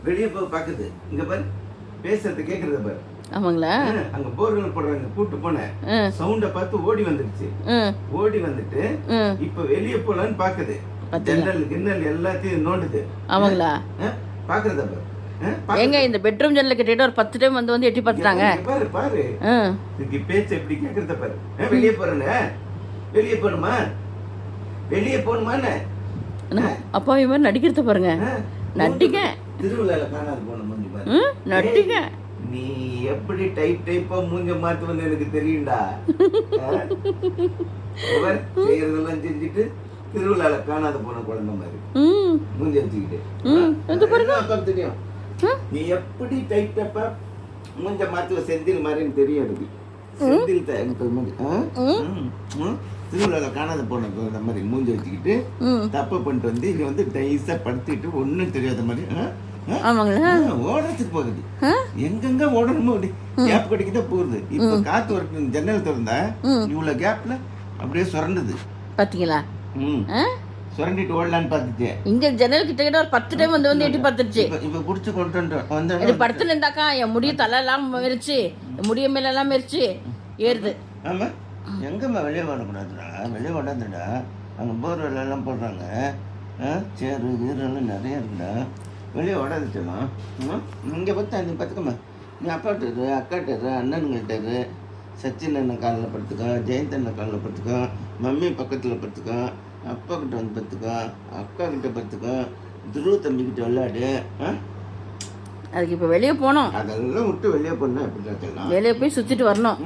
வெளியே போய் பாக்குது, இங்க பாரு பேசுறது கேக்குறத பாரு. ஆமாங்களா? அங்க போர்கள் போடுறாங்க, கூட்டு போனேன், சவுண்ட பார்த்து ஓடி வந்துருச்சு. ஓடி வந்துட்டு இப்ப வெளியே போலான்னு பாக்குது, ஜன்னல் கிண்ணல் எல்லாத்தையும் நோண்டுது. ஆமாங்களா? பாக்குறத பாரு. எங்க இந்த பெட்ரூம் ஜன்னல கிட்ட ஒரு 10 டைம் வந்து எட்டி பார்த்துட்டாங்க. பாரு பாரு, இதுக்கு பேச்சு எப்படி கேக்குறத பாரு. வெளியே போறேன்னு, வெளியே போகணுமா, வெளியே போகணுமான்னு அப்பா இவன் நடிக்கிறத பாருங்க. நட்டிக்க திருவிழால காணாது போன மூஞ்சி பாரு. நட்டிக்க நீ எப்படி டைப்பா மூஞ்ச மாத்துவன்னு எனக்கு தெரியும்டா. செய்யறதெல்லாம் செஞ்சுட்டு திருவிழால காணாத போன குழந்தை மாதிரி மூஞ்ச வச்சுக்கிட்டு அப்பா தெரியும். நீ எப்படி டைப்பா மூஞ்ச மாத்துவ செந்தில் மாதிரின்னு தெரியும் எனக்கு. செந்தில் திருவிழால காணாத போன குழந்தை மாதிரி மூஞ்ச வச்சுக்கிட்டு தப்பு பண்ணிட்டு வந்து இங்க வந்து டைஸா படுத்துக்கிட்டு ஒன்னும் தெரியாத மாதிரி ஓடுறதுக்கு போகுது. எங்கெங்க ஓடணுமோ கேப் கிடைக்கதான் போகுது. இப்ப காத்து ஒரு ஜன்னல் திறந்தா இவ்வளவு கேப்ல அப்படியே சுரண்டுது பாத்தீங்களா? சுரண்டிட்டு ஓடலான்னு பாத்துச்சு. இங்க ஜன்னல் கிட்ட ஒரு 10 டைம் வந்து எட்டி பார்த்துருச்சு. இப்ப புடிச்சு கொண்டு வந்து படத்துல இருந்தாக்கா என் முடிய தலை எல்லாம் மெரிச்சு, முடிய மேல எல்லாம் மெரிச்சு ஏறுது. ஆமா, எங்கம்மா வெளியே ஓடக்கூடாதுடா, வெளியே ஓடாதுடா. அங்க போர் எல்லாம் போடுறாங்க, சேரு கீரெல்லாம் நிறைய இருக்குடா, வெளியே ஓடாதுச்சம்மா. இங்கே பார்த்தா நீ பார்த்துக்கம்மா, நீ அப்பாட்டாரு அக்காட்டாரு அண்ணனுங்கள்ட்டாரு, சச்சின் அண்ணன் காலில் படுத்துக்கோ, ஜெயந்த் அண்ணன் காலில் படுத்துக்கோ, மம்மி பக்கத்தில் படுத்துக்கோ, அப்பா கிட்ட வந்து படுத்துக்கோ, அக்கா கிட்ட படுத்துக்கோ, துருவ தம்பிக்கிட்ட விளையாடு. அதுக்கு இப்போ வெளியே போனோம், அதெல்லாம் விட்டு வெளியே போனா எப்படி இருக்கலாம், வெளியே போய் சுற்றிட்டு வரணும்.